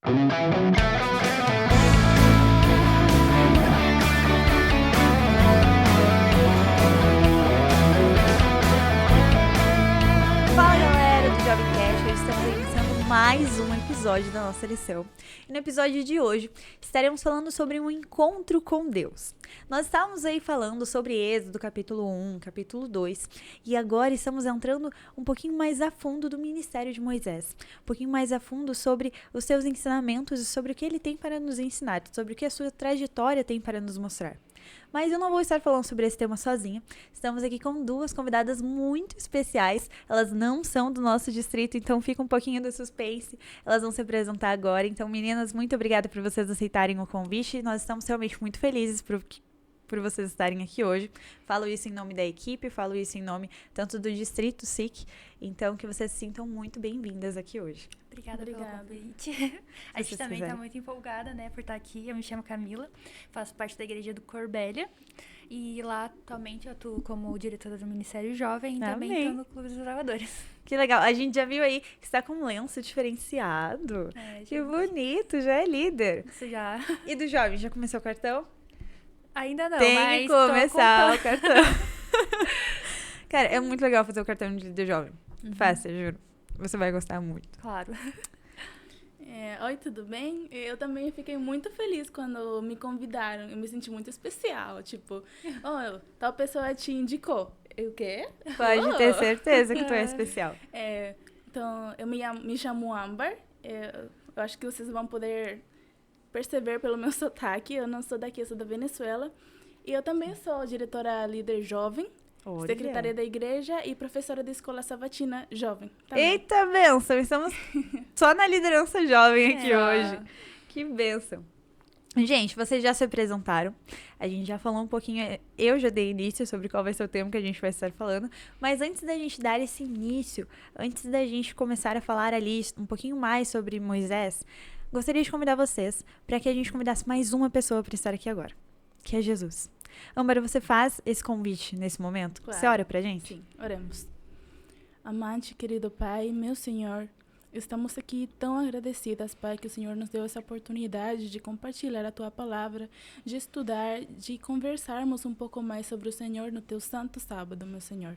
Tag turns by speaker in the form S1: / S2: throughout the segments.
S1: Fala galera do Jovem Cast, hoje estamos iniciando mais um episódio da nossa lição. E no episódio de hoje estaremos falando sobre um encontro com Deus. Nós estávamos aí falando sobre Êxodo, capítulo 1, capítulo 2, e agora estamos entrando um pouquinho mais a fundo do ministério de Moisés, um pouquinho mais a fundo sobre os seus ensinamentos e sobre o que ele tem para nos ensinar, sobre o que a sua trajetória tem para nos mostrar. Mas eu não vou estar falando sobre esse tema sozinha. Estamos aqui com duas convidadas muito especiais. Elas não são do nosso distrito, então fica um pouquinho do suspense. Elas vão se apresentar agora. Então, meninas, muito obrigada por vocês aceitarem o convite. Nós estamos realmente muito felizes por vocês estarem aqui hoje. Falo isso em nome da equipe, falo isso em nome tanto do Distrito SIC. Então, que vocês se sintam muito bem-vindas aqui hoje.
S2: Obrigada pelo convite. A gente também está muito empolgada, né, por estar aqui. Eu me chamo Camila, faço parte da igreja do Corbélia. E lá, atualmente, eu atuo como diretora do Ministério Jovem e também estou no Clube dos Gravadores.
S1: Que legal. A gente já viu aí que está com um lenço diferenciado. Que bonito, já é líder.
S2: Isso já.
S1: E do jovem, já começou o cartão?
S2: Ainda não,
S1: Tem
S2: mas
S1: que começar o cartão. Cara, é muito legal fazer o cartão de jovem. Fácil, juro. Você vai gostar muito.
S2: Claro.
S3: Oi, tudo bem? Eu também fiquei muito feliz quando me convidaram. Eu me senti muito especial. Tipo, tal pessoa te indicou. O quê?
S1: Pode ter certeza que tu é especial.
S3: Então, eu me chamo Amber. Eu acho que vocês vão poder perceber pelo meu sotaque. Eu não sou daqui, eu sou da Venezuela. E eu também sou diretora líder jovem.
S1: Olha.
S3: Secretária da igreja e professora da escola sabatina jovem. Também.
S1: Eita, bênção! Estamos só na liderança jovem aqui hoje. Que bênção. Gente, vocês já se apresentaram. A gente já falou um pouquinho, eu já dei início sobre qual vai ser o tema que a gente vai estar falando. Mas antes da gente dar esse início, antes da gente começar a falar ali um pouquinho mais sobre Moisés, gostaria de convidar vocês para que a gente convidasse mais uma pessoa para estar aqui agora, que é Jesus. Amber, você faz esse convite nesse momento?
S3: Claro.
S1: Você ora pra gente?
S3: Sim, oremos. Amante, querido Pai, meu Senhor, estamos aqui tão agradecidas, Pai, que o Senhor nos deu essa oportunidade de compartilhar a Tua palavra, de estudar, de conversarmos um pouco mais sobre o Senhor no Teu santo sábado, meu Senhor.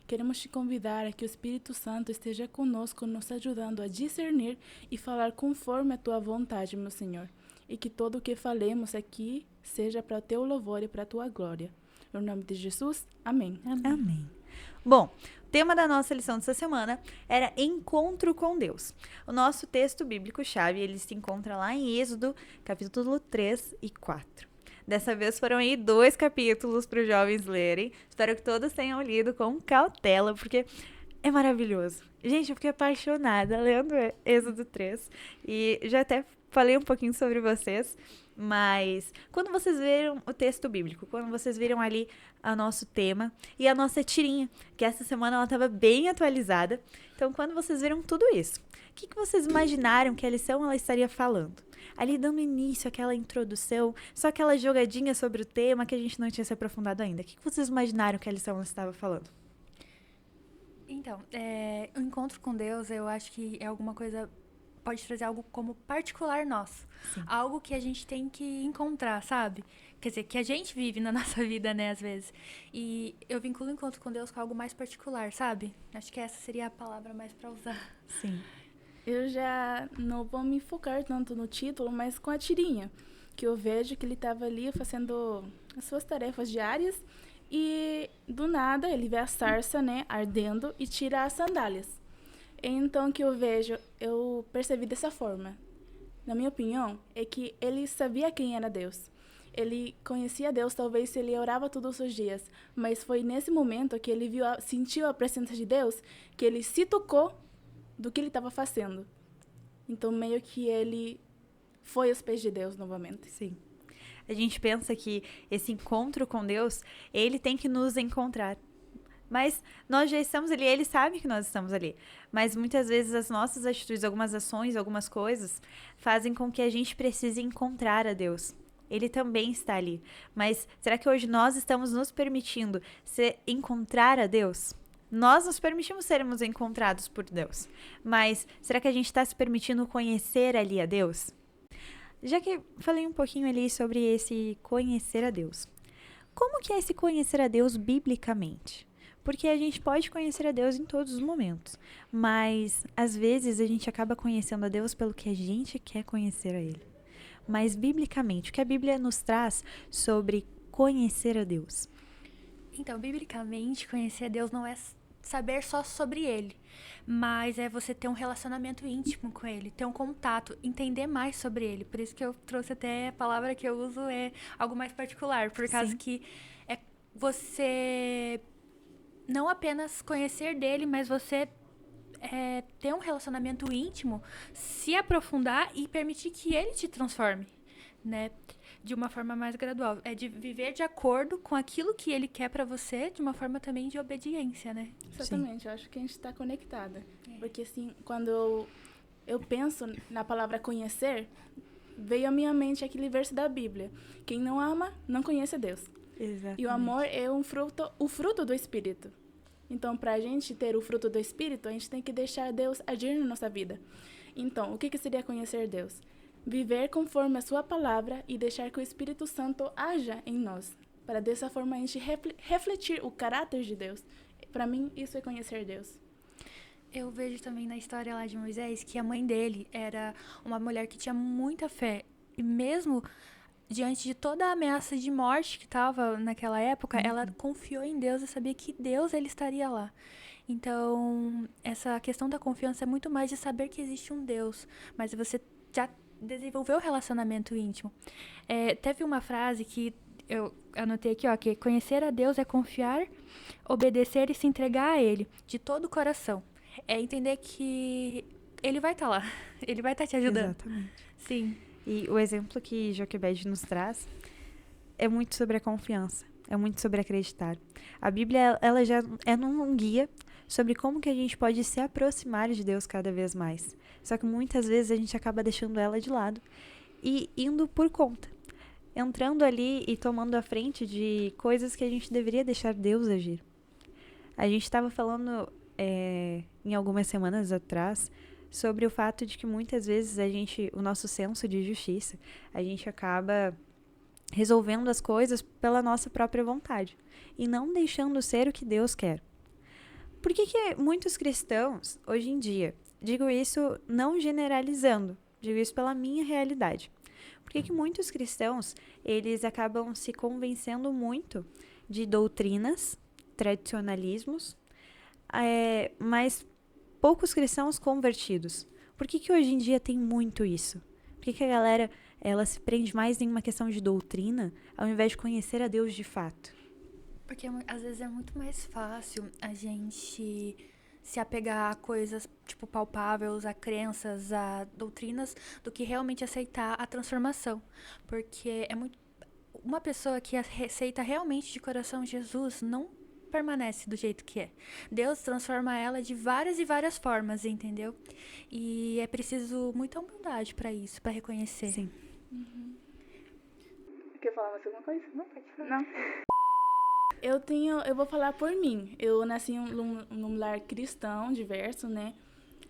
S3: Queremos te convidar a que o Espírito Santo esteja conosco, nos ajudando a discernir e falar conforme a Tua vontade, meu Senhor. E que todo o que falemos aqui seja para o teu louvor e para a tua glória. No nome de Jesus, amém.
S1: Amém. Bom, o tema da nossa lição dessa semana era Encontro com Deus. O nosso texto bíblico-chave, ele se encontra lá em Êxodo, capítulo 3 e 4. Dessa vez foram aí 2 capítulos para os jovens lerem. Espero que todos tenham lido com cautela, porque é maravilhoso. Gente, eu fiquei apaixonada lendo Êxodo 3 e já até falei um pouquinho sobre vocês, mas quando vocês viram o texto bíblico, quando vocês viram ali o nosso tema e a nossa tirinha, que essa semana ela estava bem atualizada, então quando vocês viram tudo isso, o que vocês imaginaram que a lição ela estaria falando? Ali dando início àquela introdução, só aquela jogadinha sobre o tema que a gente não tinha se aprofundado ainda. O que vocês imaginaram que a lição ela estava falando?
S2: Então, o encontro com Deus, eu acho que é alguma coisa, pode trazer algo como particular nosso. Sim. Algo que a gente tem que encontrar, sabe? Quer dizer, que a gente vive na nossa vida, né, às vezes. E eu vinculo o encontro com Deus com algo mais particular, sabe? Acho que essa seria a palavra mais pra usar.
S1: Sim.
S3: Eu já não vou me focar tanto no título, mas com a tirinha. Que eu vejo que ele estava ali fazendo as suas tarefas diárias. E do nada ele vê a sarça, né, ardendo e tira as sandálias. Então, o que eu percebi dessa forma, na minha opinião, é que ele sabia quem era Deus. Ele conhecia Deus, talvez ele orava todos os dias, mas foi nesse momento que ele sentiu a presença de Deus, que ele se tocou do que ele estava fazendo. Então, meio que ele foi aos pés de Deus novamente.
S1: Sim. A gente pensa que esse encontro com Deus, ele tem que nos encontrar. Mas nós já estamos ali, ele sabe que nós estamos ali. Mas muitas vezes as nossas atitudes, algumas ações, algumas coisas, fazem com que a gente precise encontrar a Deus. Ele também está ali. Mas será que hoje nós estamos nos permitindo encontrar a Deus? Nós nos permitimos sermos encontrados por Deus. Mas será que a gente está se permitindo conhecer ali a Deus? Já que falei um pouquinho ali sobre esse conhecer a Deus. Como que é esse conhecer a Deus biblicamente? Porque a gente pode conhecer a Deus em todos os momentos, mas às vezes a gente acaba conhecendo a Deus pelo que a gente quer conhecer a Ele. Mas biblicamente, o que a Bíblia nos traz sobre conhecer a Deus?
S2: Então, biblicamente, conhecer a Deus não é saber só sobre Ele, mas é você ter um relacionamento íntimo com Ele, ter um contato, entender mais sobre Ele. Por isso que eu trouxe até a palavra que eu uso é algo mais particular, por causa que é você não apenas conhecer dele, mas você ter um relacionamento íntimo, se aprofundar e permitir que ele te transforme, né? De uma forma mais gradual. É de viver de acordo com aquilo que ele quer pra você, de uma forma também de obediência, né?
S3: Exatamente, eu acho que a gente está conectada. Porque, assim, quando eu penso na palavra conhecer, veio à minha mente aquele verso da Bíblia. Quem não ama, não conhece a Deus.
S1: Exatamente.
S3: E o amor é o fruto do Espírito. Então, para a gente ter o fruto do Espírito, a gente tem que deixar Deus agir na nossa vida. Então, o que seria conhecer Deus? Viver conforme a sua palavra e deixar que o Espírito Santo haja em nós. Para dessa forma a gente refletir o caráter de Deus. Para mim, isso é conhecer Deus.
S2: Eu vejo também na história lá de Moisés que a mãe dele era uma mulher que tinha muita fé. E mesmo diante de toda a ameaça de morte que estava naquela época, ela confiou em Deus e sabia que Deus ele estaria lá. Então, essa questão da confiança é muito mais de saber que existe um Deus, mas você já desenvolveu o relacionamento íntimo. Teve uma frase que eu anotei aqui, ó, que conhecer a Deus é confiar, obedecer e se entregar a Ele, de todo o coração. É entender que Ele vai estar lá, Ele vai estar te ajudando.
S1: Exatamente.
S2: Sim.
S1: E o exemplo que Joquebed nos traz é muito sobre a confiança, é muito sobre acreditar. A Bíblia, ela já é um guia sobre como que a gente pode se aproximar de Deus cada vez mais. Só que muitas vezes a gente acaba deixando ela de lado e indo por conta. Entrando ali e tomando a frente de coisas que a gente deveria deixar Deus agir. A gente estava falando em algumas semanas atrás sobre o fato de que muitas vezes o nosso senso de justiça, a gente acaba resolvendo as coisas pela nossa própria vontade e não deixando ser o que Deus quer. Por que muitos cristãos, hoje em dia, digo isso não generalizando, digo isso pela minha realidade, por que muitos cristãos, eles acabam se convencendo muito de doutrinas, tradicionalismos, mas poucos cristãos convertidos? Por que hoje em dia tem muito isso? Por que a galera ela se prende mais em uma questão de doutrina ao invés de conhecer a Deus de fato?
S2: Porque às vezes é muito mais fácil a gente se apegar a coisas, tipo, palpáveis, a crenças, a doutrinas, do que realmente aceitar a transformação. Porque uma pessoa que aceita realmente de coração Jesus não permanece do jeito que é. Deus transforma ela de várias e várias formas, entendeu? E é preciso muita humildade para isso, para reconhecer.
S1: Sim.
S3: Quer falar mais alguma coisa?
S2: Não, pode falar.
S3: Não. Eu vou falar por mim. Eu nasci num lar cristão, diverso, né?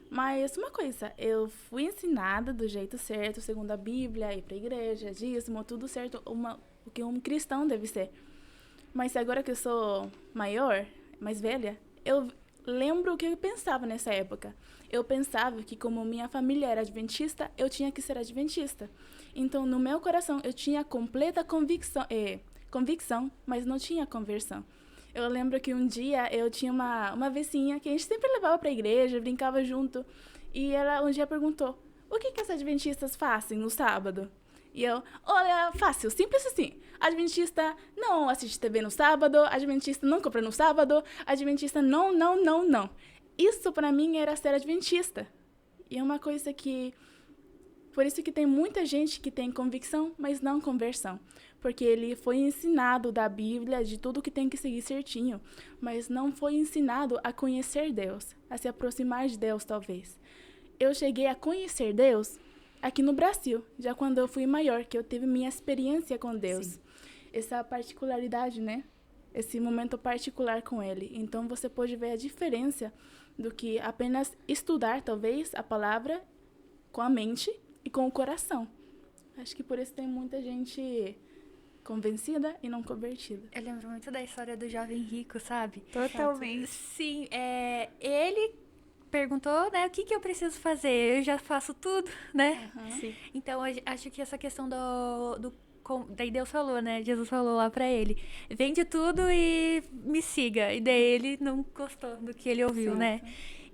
S3: Mas uma coisa, eu fui ensinada do jeito certo, segundo a Bíblia, ir pra igreja, dízimo, tudo certo, o que um cristão deve ser. Mas agora que eu sou maior, mais velha, eu lembro o que eu pensava nessa época. Eu pensava que como minha família era adventista, eu tinha que ser adventista. Então, no meu coração, eu tinha completa convicção, mas não tinha conversão. Eu lembro que um dia eu tinha uma vizinha que a gente sempre levava para a igreja, brincava junto, e ela um dia perguntou: o que as adventistas fazem no sábado? E eu: olha, fácil, simples assim. Adventista não assiste TV no sábado, adventista não compra no sábado, adventista não. Isso para mim era ser adventista. E é uma coisa que... Por isso que tem muita gente que tem convicção, mas não conversão. Porque ele foi ensinado da Bíblia, de tudo que tem que seguir certinho, mas não foi ensinado a conhecer Deus, a se aproximar de Deus, talvez. Eu cheguei a conhecer Deus aqui no Brasil, já quando eu fui maior, que eu tive minha experiência com Deus. Sim. Essa particularidade, né? esse momento particular com ele. Então, você pode ver a diferença do que apenas estudar, talvez, a palavra com a mente e com o coração. Acho que por isso tem muita gente convencida e não convertida.
S2: Eu lembro muito da história do jovem rico, sabe?
S1: Totalmente.
S2: Sim, ele perguntou, né, o que eu preciso fazer? Eu já faço tudo, né?
S1: Sim.
S2: Então, eu acho que essa questão daí Deus falou, né? Jesus falou lá pra ele, vende tudo e me siga. E daí ele não gostou do que ele ouviu,
S3: Certo.
S2: né?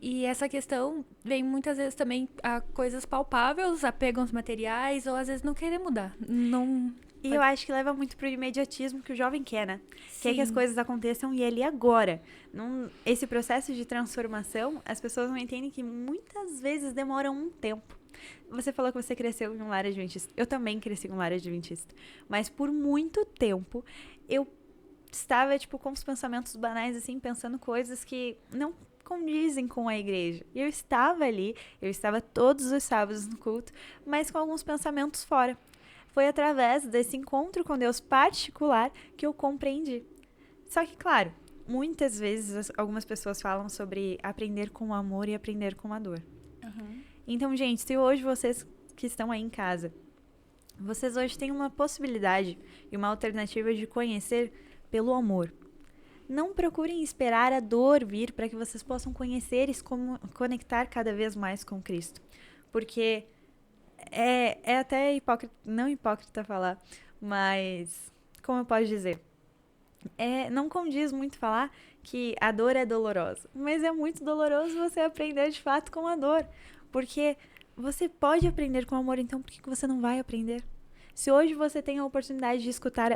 S2: E essa questão vem muitas vezes também a coisas palpáveis, apego aos materiais, ou às vezes não querer mudar. Não...
S1: E eu acho que leva muito pro imediatismo que o jovem quer, né? Quer que as
S2: Sim.
S1: coisas aconteçam e ele agora. Esse processo de transformação, as pessoas não entendem que muitas vezes demora um tempo. Você falou que você cresceu em um lar adventista. Eu também cresci em um lar adventista. Mas por muito tempo, eu estava, tipo, com os pensamentos banais, assim, pensando coisas que não condizem com a igreja. E eu estava ali, eu estava todos os sábados no culto, mas com alguns pensamentos fora. Foi através desse encontro com Deus particular que eu compreendi. Só que, claro, muitas vezes algumas pessoas falam sobre aprender com o amor e aprender com a dor.
S3: Uhum.
S1: Então, gente, se hoje vocês que estão aí em casa, vocês hoje têm uma possibilidade e uma alternativa de conhecer pelo amor. Não procurem esperar a dor vir para que vocês possam conhecer e se conectar cada vez mais com Cristo. Porque é até hipócrita, não hipócrita falar, mas como eu posso dizer? Não condiz muito falar que a dor é dolorosa, mas é muito doloroso você aprender de fato com a dor, porque você pode aprender com amor, então por que você não vai aprender? Se hoje você tem a oportunidade de escutar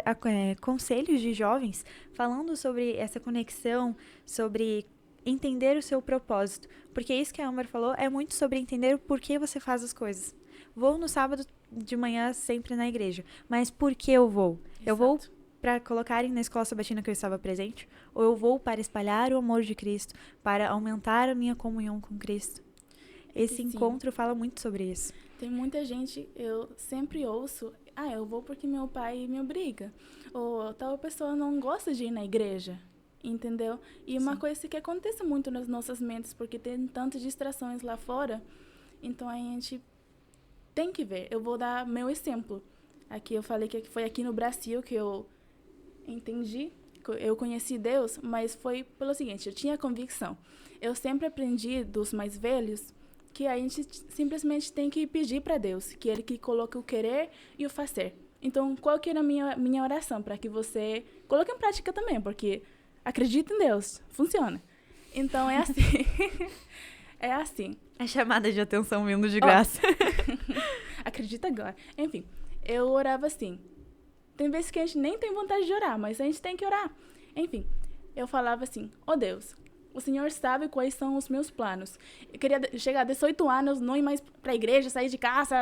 S1: conselhos de jovens falando sobre essa conexão, sobre entender o seu propósito, porque isso que a Amber falou é muito sobre entender o porquê você faz as coisas. Vou no sábado de manhã sempre na igreja, mas por que eu vou? Eu vou para colocarem na escola sabatina que eu estava presente, ou eu vou para espalhar o amor de Cristo, para aumentar a minha comunhão com Cristo. Esse encontro fala muito sobre isso.
S3: Tem muita gente, eu sempre ouço, eu vou porque meu pai me obriga. Ou tal pessoa não gosta de ir na igreja, entendeu? E uma coisa que acontece muito nas nossas mentes, porque tem tantas distrações lá fora, então a gente tem que ver. Eu vou dar meu exemplo. Aqui eu falei que foi aqui no Brasil que eu entendi, eu conheci Deus, mas foi pelo seguinte, eu tinha convicção. Eu sempre aprendi dos mais velhos que a gente simplesmente tem que pedir para Deus, que Ele que coloque o querer e o fazer. Então, qual que era a minha oração? Para que você coloque em prática também, porque acredita em Deus, funciona. Então, é assim. É assim.
S1: A chamada de atenção vindo de graça.
S3: Acredita agora. Enfim, eu orava assim. Tem vezes que a gente nem tem vontade de orar, mas a gente tem que orar. Enfim, eu falava assim, Deus, o Senhor sabe quais são os meus planos. Eu queria chegar a 18 anos, não ir mais pra igreja, sair de casa,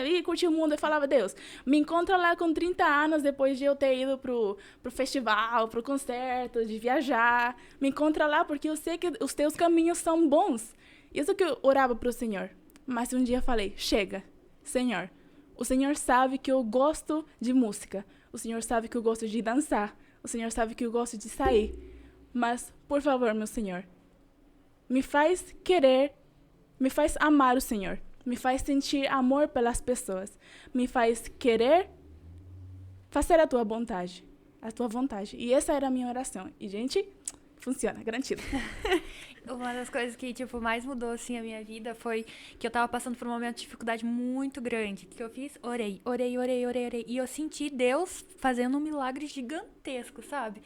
S3: ir curtir o mundo. Eu falava, Deus, me encontra lá com 30 anos, depois de eu ter ido pro festival, pro concerto, de viajar. Me encontra lá, porque eu sei que os teus caminhos são bons. Isso que eu orava pro Senhor. Mas um dia eu falei, chega, Senhor, o Senhor sabe que eu gosto de música. O Senhor sabe que eu gosto de dançar. O Senhor sabe que eu gosto de sair. Mas, por favor, meu Senhor, me faz querer, me faz amar o Senhor. Me faz sentir amor pelas pessoas. Me faz querer fazer a tua vontade. A tua vontade. E essa era a minha oração. E, gente, funciona, garantido.
S2: Uma das coisas que, mais mudou, assim, a minha vida foi que eu tava passando por um momento de dificuldade muito grande. O que eu fiz? Orei. E eu senti Deus fazendo um milagre gigantesco, sabe?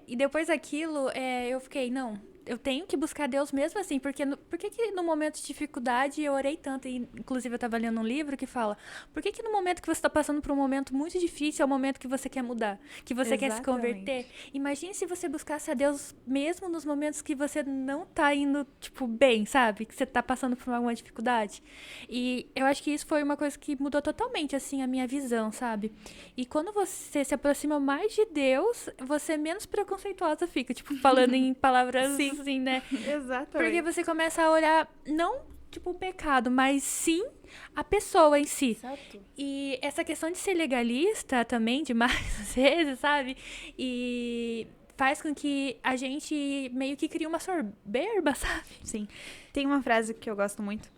S2: E depois daquilo, eu fiquei, não, eu tenho que buscar Deus mesmo assim, porque por que no momento de dificuldade eu orei tanto? E, inclusive, eu tava lendo um livro que fala, por que no momento que você tá passando por um momento muito difícil é o momento que você quer mudar, que você quer se converter? Imagine se você buscasse a Deus mesmo nos momentos que você não tá indo, bem, sabe? Que você tá passando por alguma dificuldade. E eu acho que isso foi uma coisa que mudou totalmente, assim, a minha visão, sabe? E quando você se aproxima mais de Deus, você menos preconceituosa fica, falando em palavras...
S1: Sim.
S2: Assim, né?
S1: Exatamente.
S2: Porque você começa a olhar, não tipo, o pecado, mas sim a pessoa em si.
S3: Exato.
S2: E essa questão de ser legalista também, demais às vezes, sabe? E faz com que a gente meio que crie uma soberba, sabe?
S1: Sim. Tem uma frase que eu gosto muito,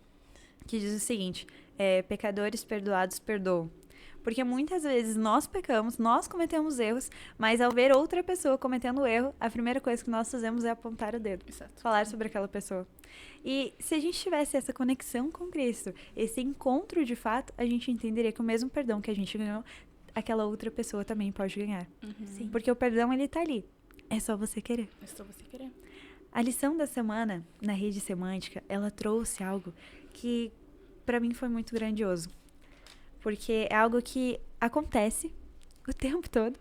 S1: que diz o seguinte, pecadores perdoados perdoam. Porque muitas vezes nós pecamos, nós cometemos erros, mas ao ver outra pessoa cometendo o erro, a primeira coisa que nós fazemos é apontar o dedo.
S3: Exato.
S1: Falar sobre aquela pessoa. E se a gente tivesse essa conexão com Cristo, esse encontro de fato, a gente entenderia que o mesmo perdão que a gente ganhou, aquela outra pessoa também pode ganhar.
S2: Sim.
S1: Porque o perdão, ele tá ali. É só você querer.
S3: É só você querer.
S1: A lição da semana, na rede semântica, ela trouxe algo que pra mim foi muito grandioso. Porque é algo que acontece o tempo todo,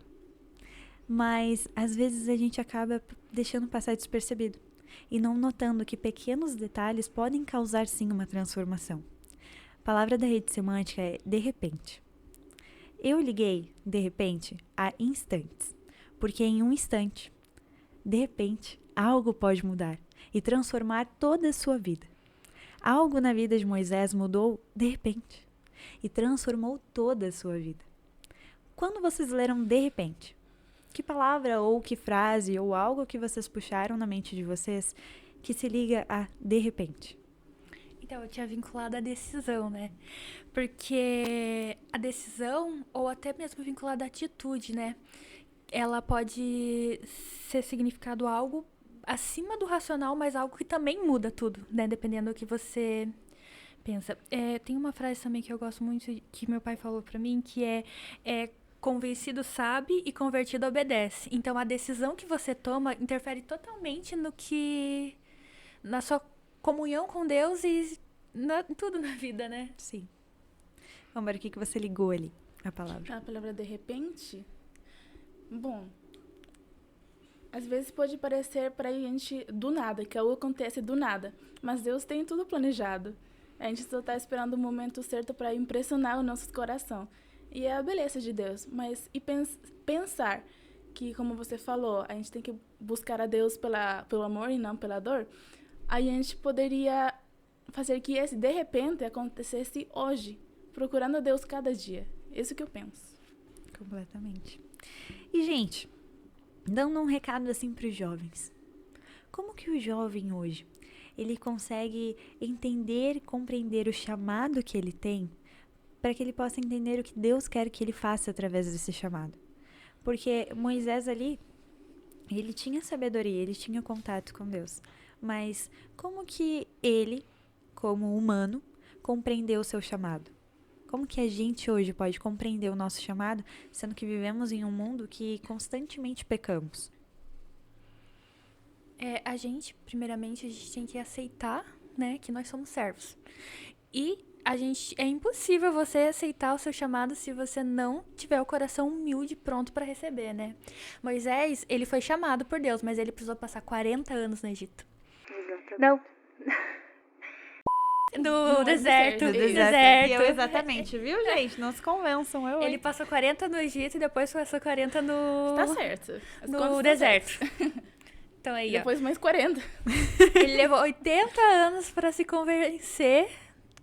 S1: mas às vezes a gente acaba deixando passar despercebido e não notando que pequenos detalhes podem causar sim uma transformação. A palavra da rede semântica é de repente. Eu liguei de repente a instantes, porque em um instante, de repente, algo pode mudar e transformar toda a sua vida. Algo na vida de Moisés mudou de repente e transformou toda a sua vida. Quando vocês leram de repente, que palavra ou que frase ou algo que vocês puxaram na mente de vocês que se liga a de repente?
S2: Então, eu tinha vinculado a decisão, né? Porque a decisão, ou até mesmo vinculada à atitude, né? Ela pode ser significado algo acima do racional, mas algo que também muda tudo, né? Dependendo do que você pensa. Tem uma frase também que eu gosto muito, que meu pai falou pra mim, que é convencido sabe e convertido obedece. Então, a decisão que você toma interfere totalmente na sua comunhão com Deus e tudo na vida, né?
S1: Sim. Amor, o que você ligou ali, a palavra?
S3: A palavra de repente, bom, às vezes pode parecer pra gente do nada, que algo acontece do nada, mas Deus tem tudo planejado. A gente só tá esperando o momento certo para impressionar o nosso coração. E é a beleza de Deus. Mas pensar que, como você falou, a gente tem que buscar a Deus pelo amor e não pela dor, a gente poderia fazer que esse de repente acontecesse hoje, procurando a Deus cada dia. Isso que eu penso.
S1: Completamente. E, gente, dando um recado assim para os jovens. Como que o jovem hoje, ele consegue entender e compreender o chamado que ele tem para que ele possa entender o que Deus quer que ele faça através desse chamado? Porque Moisés ali, ele tinha sabedoria, ele tinha contato com Deus. Mas como que ele, como humano, compreendeu o seu chamado? Como que a gente hoje pode compreender o nosso chamado, sendo que vivemos em um mundo que constantemente pecamos?
S2: Primeiramente, a gente tem que aceitar, né, que nós somos servos. E é impossível você aceitar o seu chamado se você não tiver o coração humilde pronto para receber, né? Moisés, ele foi chamado por Deus, mas ele precisou passar 40 anos no Egito.
S3: Exatamente.
S2: Não. No deserto.
S1: Do deserto. Eu, exatamente, viu, gente? Não se convençam.
S2: Ele passou 40 no Egito e depois passou 40 no...
S3: Tá certo. As contas
S2: No
S3: estão
S2: deserto.
S3: certas.
S2: Então aí,
S3: Depois mais 40.
S2: Ele levou 80 anos para se convencer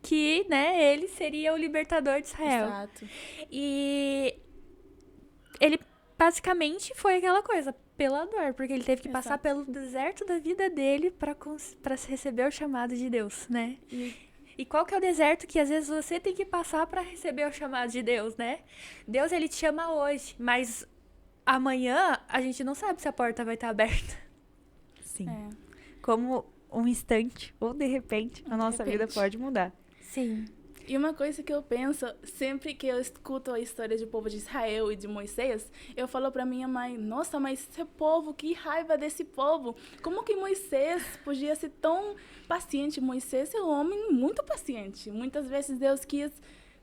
S2: que, né, ele seria o libertador de Israel.
S3: Exato.
S2: E ele basicamente foi aquela coisa, pela dor, porque ele teve que passar
S3: Exato.
S2: pelo deserto da vida dele para receber o chamado de Deus, né? E qual que é o deserto que às vezes você tem que passar para receber o chamado de Deus, né? Deus, ele te chama hoje, mas amanhã a gente não sabe se a porta vai estar aberta.
S1: Sim.
S3: É.
S1: Como um instante ou de repente a nossa vida pode mudar.
S2: Sim.
S3: E uma coisa que eu penso, sempre que eu escuto a história do povo de Israel e de Moisés, eu falo pra minha mãe, nossa, mas esse povo, que raiva desse povo. Como que Moisés podia ser tão paciente? Moisés é um homem muito paciente. Muitas vezes Deus quis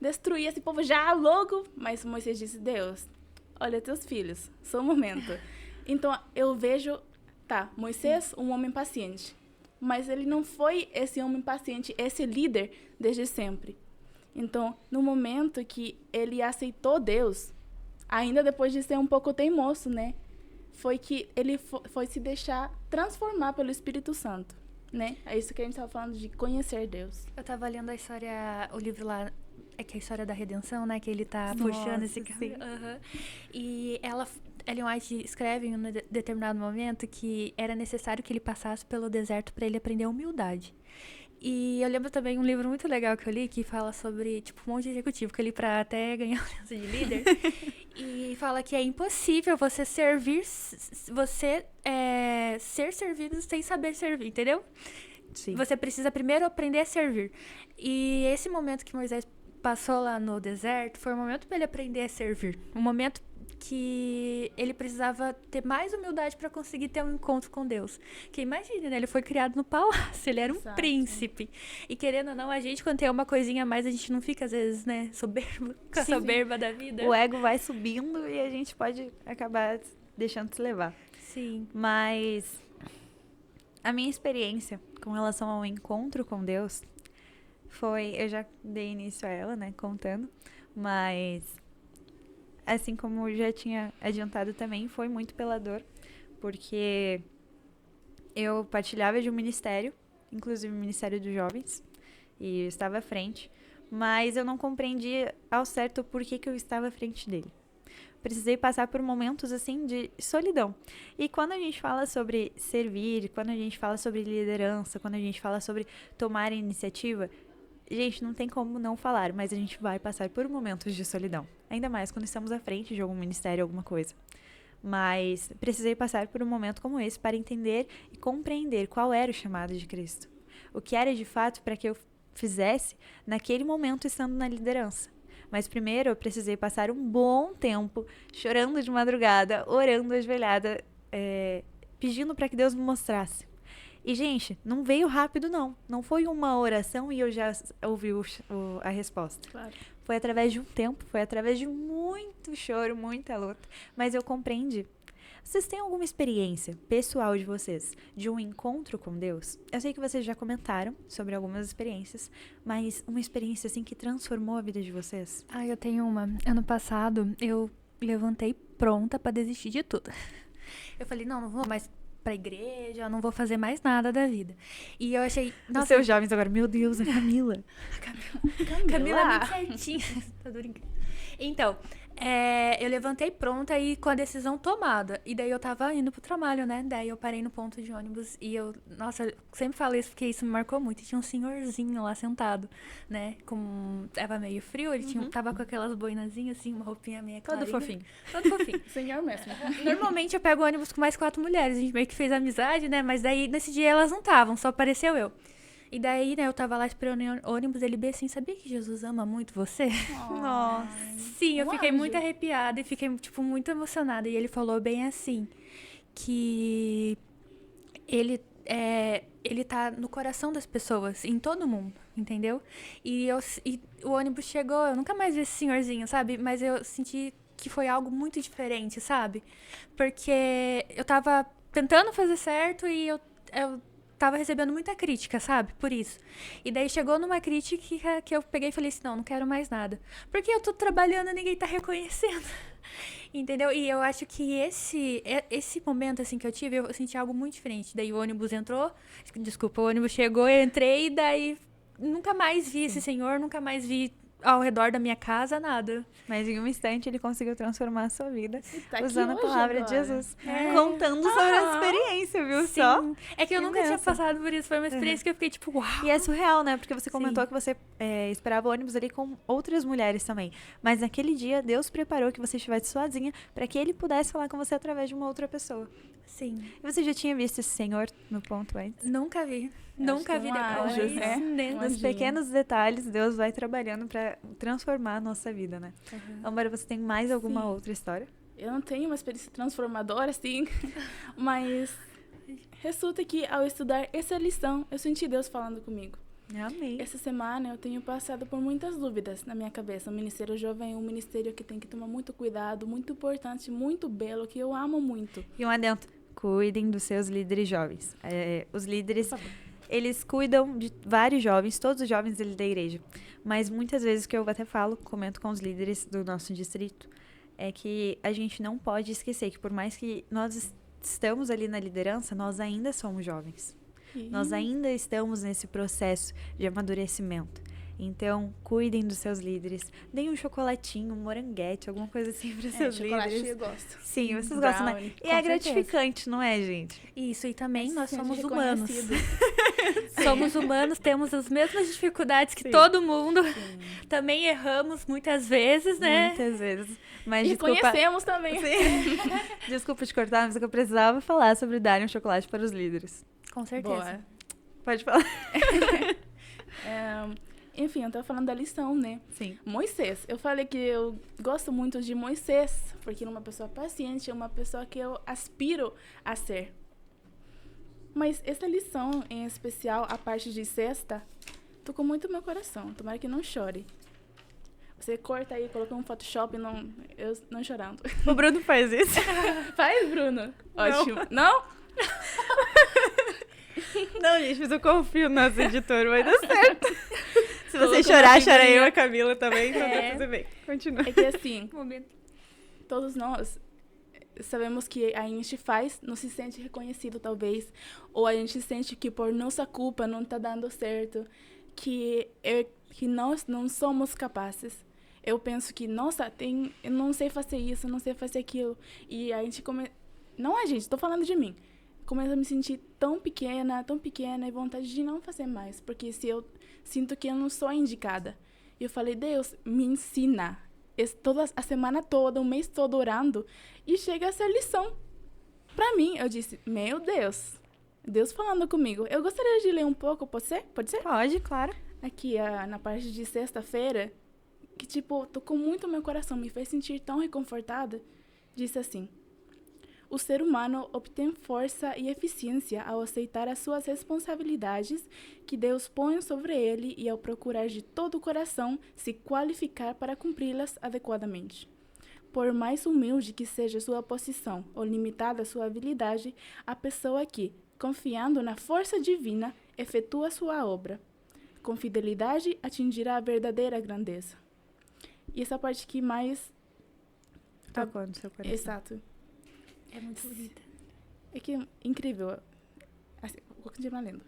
S3: destruir esse povo já logo, mas Moisés disse, Deus, olha teus filhos, só um momento. Então eu vejo, Moisés, um homem paciente. Mas ele não foi esse homem paciente, esse líder desde sempre. Então, no momento que ele aceitou Deus, ainda depois de ser um pouco teimoso, né? Foi que ele foi se deixar transformar pelo Espírito Santo. né? É isso que a gente tava falando de conhecer Deus.
S2: Eu tava lendo a história, o livro lá, é que é a história da redenção, né? Que ele tá
S1: Nossa,
S2: puxando esse
S1: sim.
S2: caminho. E Ellen White escreve em um determinado momento que era necessário que ele passasse pelo deserto para ele aprender humildade. E eu lembro também um livro muito legal que eu li, que fala sobre, tipo, um monte de executivo, que eu li pra até ganhar o licença de líder. E fala que é impossível você servir, ser servido sem saber servir, entendeu?
S1: Sim.
S2: Você precisa primeiro aprender a servir. E esse momento que Moisés passou lá no deserto foi um momento para ele aprender a servir. Um momento que ele precisava ter mais humildade para conseguir ter um encontro com Deus. Que imagina, né? Ele foi criado no palácio, ele era um
S3: Exato.
S2: príncipe. E querendo ou não, a gente, quando tem uma coisinha a mais, a gente não fica, às vezes, né, soberbo, com a
S1: Sim.
S2: soberba da vida.
S1: O ego vai subindo e a gente pode acabar deixando se levar.
S2: Sim.
S1: Mas a minha experiência com relação ao encontro com Deus foi... Eu já dei início a ela, né? Contando. Mas, assim como eu já tinha adiantado também, foi muito pela dor. Porque eu partilhava de um ministério, inclusive o Ministério dos Jovens. E eu estava à frente. Mas eu não compreendia ao certo o porquê que eu estava à frente dele. Precisei passar por momentos, assim, de solidão. E quando a gente fala sobre servir, quando a gente fala sobre liderança, quando a gente fala sobre tomar iniciativa, gente, não tem como não falar, mas a gente vai passar por momentos de solidão. Ainda mais quando estamos à frente de algum ministério, alguma coisa. Mas precisei passar por um momento como esse para entender e compreender qual era o chamado de Cristo. O que era de fato para que eu fizesse naquele momento estando na liderança. Mas primeiro eu precisei passar um bom tempo chorando de madrugada, orando ajoelhada, pedindo para que Deus me mostrasse. E, gente, não veio rápido, não. Não foi uma oração e eu já ouvi a resposta.
S3: Claro.
S1: Foi através de um tempo, foi através de muito choro, muita luta. Mas eu compreendi. Vocês têm alguma experiência pessoal de vocês de um encontro com Deus? Eu sei que vocês já comentaram sobre algumas experiências, mas uma experiência assim que transformou a vida de vocês?
S2: Ah, eu tenho uma. Ano passado, eu levantei pronta pra desistir de tudo. Eu falei, não vou mais pra igreja, não vou fazer mais nada da vida. E eu achei...
S1: Os seus jovens agora, meu Deus, a Camila.
S2: Camila é muito certinha. Tô brincando. Então, eu levantei pronta e com a decisão tomada. E daí eu tava indo pro trabalho, né? Daí eu parei no ponto de ônibus e eu... Nossa, eu sempre falo isso porque isso me marcou muito. E tinha um senhorzinho lá sentado, né? Tava meio frio, ele tava com aquelas boinazinhas assim, uma roupinha meio clarinha.
S1: Todo fofinho.
S2: Todo fofinho.
S3: Senhor mesmo.
S2: Normalmente eu pego o ônibus com mais 4 mulheres. A gente meio que fez amizade, né? Mas daí, nesse dia, elas não estavam. Só apareceu eu. E daí, né, eu tava lá esperando o ônibus, ele bem assim, sabia que Jesus ama muito você?
S1: Nossa.
S2: Sim, eu
S3: Um
S2: fiquei
S3: anjo.
S2: muito arrepiada e fiquei, tipo, muito emocionada. E ele falou bem assim, que ele tá no coração das pessoas, em todo mundo, entendeu? E o ônibus chegou, eu nunca mais vi esse senhorzinho, sabe? Mas eu senti que foi algo muito diferente, sabe? Porque eu tava tentando fazer certo e eu tava recebendo muita crítica, sabe? Por isso. E daí chegou numa crítica que eu peguei e falei assim, não quero mais nada. Porque eu tô trabalhando e ninguém tá reconhecendo. Entendeu? E eu acho que esse momento, assim, que eu tive, eu senti algo muito diferente. Daí o ônibus entrou, desculpa, o ônibus chegou, eu entrei e daí nunca mais vi esse senhor, nunca mais vi ao redor da minha casa, nada.
S1: Mas em um instante ele conseguiu transformar a sua vida
S3: Tá aqui
S1: usando a
S3: hoje
S1: palavra de
S3: agora.
S1: Jesus.
S2: É.
S1: Contando sobre a experiência, viu?
S2: Sim.
S1: Só.
S2: É que eu nunca tinha
S1: Imensa.
S2: passado por isso. Foi uma experiência que eu fiquei tipo, uau.
S1: E é surreal, né? Porque você comentou
S2: Sim.
S1: que você esperava o ônibus ali com outras mulheres também. Mas naquele dia, Deus preparou que você estivesse sozinha para que ele pudesse falar com você através de uma outra pessoa.
S2: Sim.
S1: E você já tinha visto esse senhor no ponto antes?
S2: Nunca vi.
S3: Eu
S2: Nunca
S3: acho
S2: vi
S3: que é um
S2: depois.
S3: anjo, né?
S2: né?
S3: Um
S1: Nos
S3: anjinho.
S1: pequenos detalhes, Deus vai trabalhando para transformar a nossa vida, né? Amara, você tem mais alguma
S3: Sim.
S1: outra história?
S3: Eu não tenho uma experiência transformadora, assim, mas resulta que ao estudar essa lição, eu senti Deus falando comigo.
S1: Amei.
S3: Essa semana eu tenho passado por muitas dúvidas na minha cabeça. O Ministério Jovem é um ministério que tem que tomar muito cuidado, muito importante, muito belo, que eu amo muito.
S1: E um adendo. Cuidem dos seus líderes jovens. Os líderes, eles cuidam de vários jovens, todos os jovens da igreja. Mas muitas vezes que eu até comento com os líderes do nosso distrito, é que a gente não pode esquecer que por mais que nós estamos ali na liderança, nós ainda somos jovens. Nós ainda estamos nesse processo de amadurecimento. Então, cuidem dos seus líderes. Deem um chocolatinho, um moranguete, alguma coisa assim para seus
S3: chocolate
S1: líderes.
S3: eu gosto.
S1: Sim, vocês gostam, né?
S3: Brownie.
S1: E é gratificante, não é, gente?
S2: Isso, e também nós
S3: Se
S2: somos
S3: sente
S2: humanos.
S3: reconhecido.
S2: Somos humanos, temos as mesmas dificuldades que
S1: Sim.
S2: todo mundo. Também erramos muitas vezes, né?
S1: Muitas vezes. Mas
S3: E
S1: desculpa...
S3: conhecemos também.
S1: Sim. Desculpa te cortar, mas é que eu precisava falar sobre darem um chocolate para os líderes.
S2: Com certeza.
S3: Boa.
S1: Pode falar.
S3: Enfim, eu tava falando da lição, né?
S1: Sim.
S3: Moisés. Eu falei que eu gosto muito de Moisés, porque ele é uma pessoa paciente, é uma pessoa que eu aspiro a ser. Mas essa lição, em especial, a parte de sexta, tocou muito no meu coração. Tomara que não chore. Você corta aí, coloca um Photoshop, eu não chorando.
S1: O Bruno faz isso.
S3: Faz, Bruno. Ótimo. Não?
S1: Não, gente, mas eu confio no nosso editor, vai dar certo. Se você
S3: Colocou
S1: chorar,
S3: uma
S1: chora eu e
S3: figurinha.
S1: a Camila também, então
S2: É.
S1: tá tudo bem. Continua.
S3: É que assim,
S2: Momento.
S3: todos nós sabemos que a gente faz, não se sente reconhecido talvez, ou a gente sente que por nossa culpa não tá dando certo, que nós não somos capazes. Eu penso que, nossa, eu não sei fazer isso, não sei fazer aquilo. E a gente não a gente, tô falando de mim. Começo a me sentir tão pequena e vontade de não fazer mais, porque se eu sinto que eu não sou a indicada. E eu falei, Deus, me ensina. Toda a semana toda, o mês todo orando, e chega essa lição. Pra mim, eu disse, meu Deus, Deus falando comigo. Eu gostaria de ler um pouco, pode ser? Pode ser?
S1: Pode, claro.
S3: Aqui, na parte de sexta-feira, que, tipo, tocou muito meu coração, me fez sentir tão reconfortada. Disse assim: o ser humano obtém força e eficiência ao aceitar as suas responsabilidades que Deus põe sobre ele e ao procurar de todo o coração se qualificar para cumpri-las adequadamente. Por mais humilde que seja sua posição ou limitada sua habilidade, a pessoa que, confiando na força divina, efetua sua obra, com fidelidade atingirá a verdadeira grandeza. E essa parte que mais...
S1: Tocou no seu coração.
S3: Exato.
S2: É muito bonita.
S3: É que é incrível. Assim, vou continuar lendo.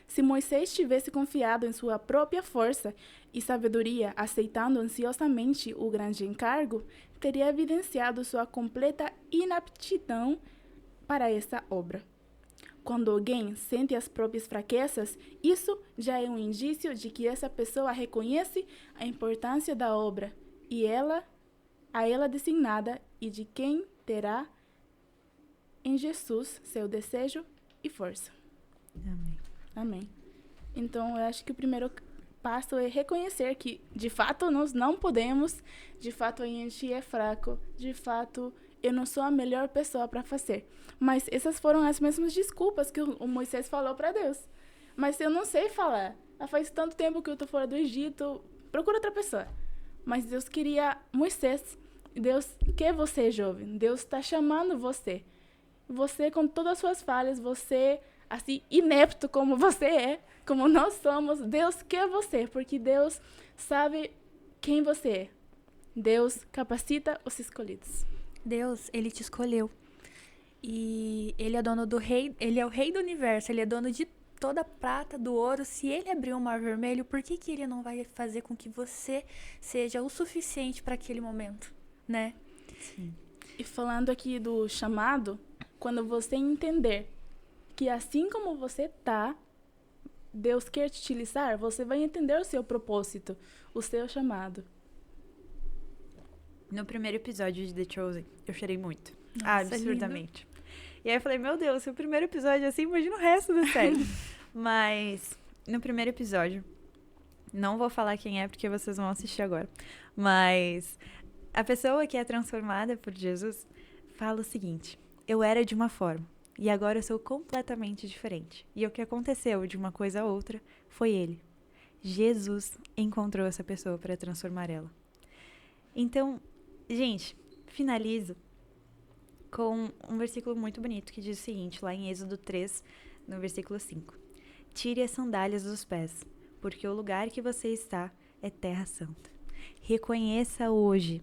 S3: Se Moisés tivesse confiado em sua própria força e sabedoria, aceitando ansiosamente o grande encargo, teria evidenciado sua completa inaptidão para essa obra. Quando alguém sente as próprias fraquezas, isso já é um indício de que essa pessoa reconhece a importância da obra e a ela designada e de quem terá em Jesus seu desejo e força.
S1: Amém.
S3: Amém. Então, eu acho que o primeiro passo é reconhecer que, de fato, nós não podemos, de fato, a gente é fraco, de fato, eu não sou a melhor pessoa para fazer. Mas essas foram as mesmas desculpas que o Moisés falou para Deus. Mas eu não sei falar. Faz tanto tempo que eu estou fora do Egito, procura outra pessoa. Mas Deus queria Moisés. Deus quer você, jovem. Deus está chamando você. Você, com todas as suas falhas, você, assim, inepto como você é, como nós somos, Deus quer você, porque Deus sabe quem você é. Deus capacita os escolhidos.
S2: Deus, ele te escolheu. E ele é dono do rei, ele é o rei do universo, ele é dono de toda a prata, do ouro. Se ele abriu o mar vermelho, por que ele não vai fazer com que você seja o suficiente para aquele momento, né?
S1: Sim.
S3: E falando aqui do chamado, quando você entender que assim como você tá, Deus quer te utilizar, você vai entender o seu propósito, o seu chamado.
S1: No primeiro episódio de The Chosen, eu chorei muito.
S2: Nossa,
S1: Absurdamente. E aí eu falei, meu Deus, se o primeiro episódio é assim, imagina o resto da série. Mas, no primeiro episódio, não vou falar quem é, porque vocês vão assistir agora. Mas, a pessoa que é transformada por Jesus fala o seguinte: eu era de uma forma, e agora eu sou completamente diferente. E o que aconteceu de uma coisa a outra foi ele. Jesus encontrou essa pessoa para transformar ela. Então, gente, finalizo com um versículo muito bonito que diz o seguinte, lá em Êxodo 3, no versículo 5. Tire as sandálias dos pés, porque o lugar que você está é terra santa. Reconheça hoje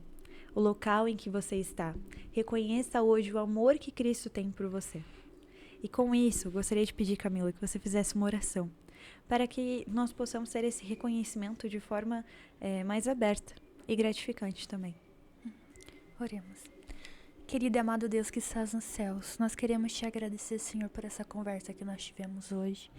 S1: o local em que você está. Reconheça hoje o amor que Cristo tem por você. E com isso, eu gostaria de pedir, Camila, que você fizesse uma oração, para que nós possamos ter esse reconhecimento de forma mais aberta e gratificante também.
S2: Oremos. Querido e amado Deus que estás nos céus, nós queremos te agradecer, Senhor, por essa conversa que nós tivemos hoje.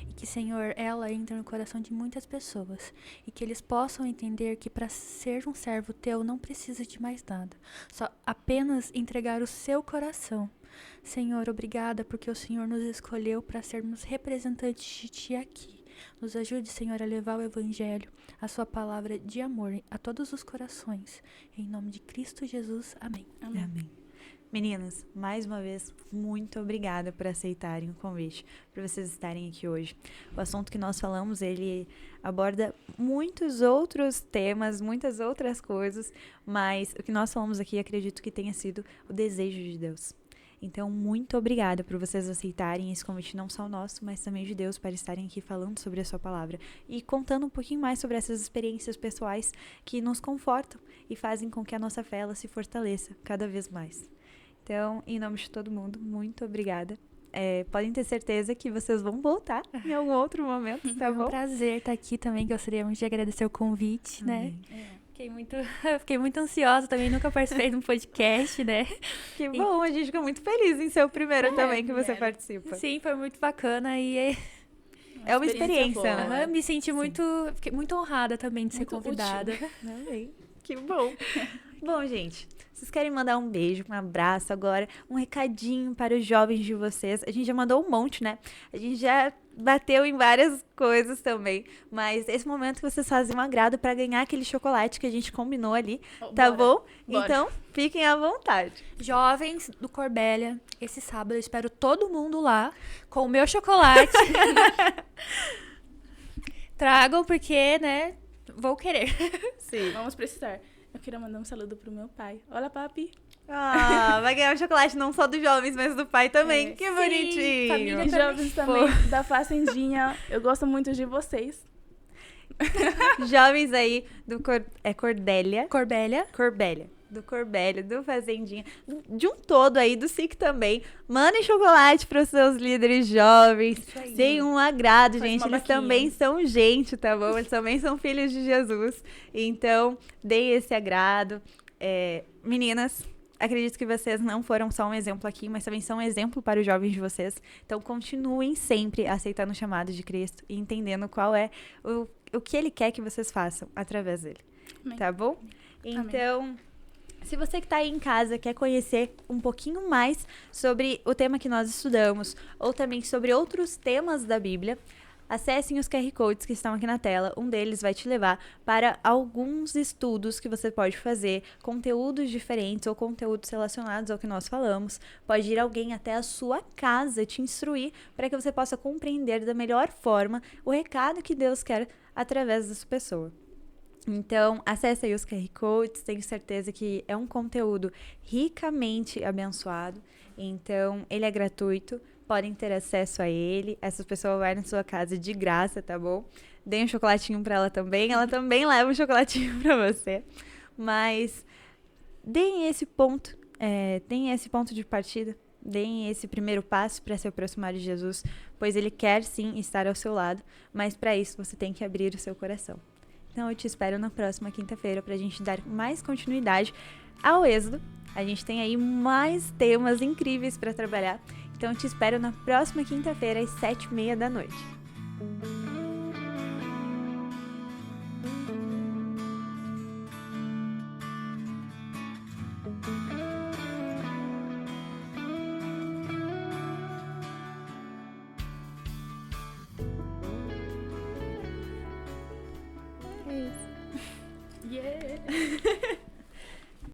S2: E que, Senhor, ela entre no coração de muitas pessoas. E que eles possam entender que para ser um servo teu não precisa de mais nada. Só apenas entregar o seu coração. Senhor, obrigada porque o Senhor nos escolheu para sermos representantes de ti aqui. Nos ajude, Senhor, a levar o Evangelho, a sua palavra de amor a todos os corações. Em nome de Cristo Jesus. Amém.
S1: Amém. Meninas, mais uma vez, muito obrigada por aceitarem o convite, por vocês estarem aqui hoje. O assunto que nós falamos, ele aborda muitos outros temas, muitas outras coisas, mas o que nós falamos aqui, acredito que tenha sido o desejo de Deus. Então, muito obrigada por vocês aceitarem esse convite, não só nosso, mas também de Deus, para estarem aqui falando sobre a sua palavra e contando um pouquinho mais sobre essas experiências pessoais que nos confortam e fazem com que a nossa fé ela se fortaleça cada vez mais. Então, em nome de todo mundo, muito obrigada. Podem ter certeza que vocês vão voltar em algum outro momento, tá bom?
S2: É um prazer estar aqui também, gostaríamos de agradecer o convite, né? Fiquei muito ansiosa também, nunca participei de um podcast, né?
S1: Que bom, a gente fica muito feliz em ser o primeiro também que você participa.
S2: Sim, foi muito bacana e
S1: é uma experiência, né?
S2: Me senti fiquei muito honrada também de ser convidada.
S1: Amém. Que bom. Bom, gente, vocês querem mandar um beijo, um abraço agora, um recadinho para os jovens de vocês? A gente já mandou um monte, né? A gente já bateu em várias coisas também, mas esse momento que vocês fazem um agrado para ganhar aquele chocolate que a gente combinou ali, tá bom? Bora. Então, fiquem à vontade.
S2: Jovens do Corbélia, esse sábado eu espero todo mundo lá com o meu chocolate. Tragam porque, né, vou querer.
S3: Sim. Vamos precisar. Eu queria mandar um saludo pro meu pai. Olha, papi.
S1: Vai ganhar o chocolate não só dos jovens, mas do pai também. Que bonitinho.
S3: Família e jovens também, da Fazendinha. Eu gosto muito de vocês.
S1: Jovens aí do Corbélia. Do Corbélia, do Fazendinha, de um todo aí, do SIC também. Mandem chocolate para os seus líderes jovens. Deem um agrado, gente. Eles também são gente, tá bom? Eles também são filhos de Jesus. Então, deem esse agrado. Meninas, acredito que vocês não foram só um exemplo aqui, mas também são um exemplo para os jovens de vocês. Então, continuem sempre aceitando o chamado de Cristo e entendendo qual é o que Ele quer que vocês façam através dele. Amém. Tá bom? Então... Amém. Se você que está aí em casa quer conhecer um pouquinho mais sobre o tema que nós estudamos, ou também sobre outros temas da Bíblia, acessem os QR Codes que estão aqui na tela. Um deles vai te levar para alguns estudos que você pode fazer, conteúdos diferentes ou conteúdos relacionados ao que nós falamos. Pode ir alguém até a sua casa te instruir para que você possa compreender da melhor forma o recado que Deus quer através dessa pessoa. Então, acesse aí os QR Codes, tenho certeza que é um conteúdo ricamente abençoado. Então, ele é gratuito, podem ter acesso a ele. Essa pessoa vai na sua casa de graça, tá bom? Deem um chocolatinho pra ela também leva um chocolatinho pra você. Mas, deem esse ponto de partida, deem esse primeiro passo para se aproximar de Jesus, pois ele quer sim estar ao seu lado, mas para isso você tem que abrir o seu coração. Então, eu te espero na próxima quinta-feira para a gente dar mais continuidade ao Êxodo. A gente tem aí mais temas incríveis para trabalhar. Então, eu te espero na próxima quinta-feira, às 7h30 da noite.
S3: Yeah!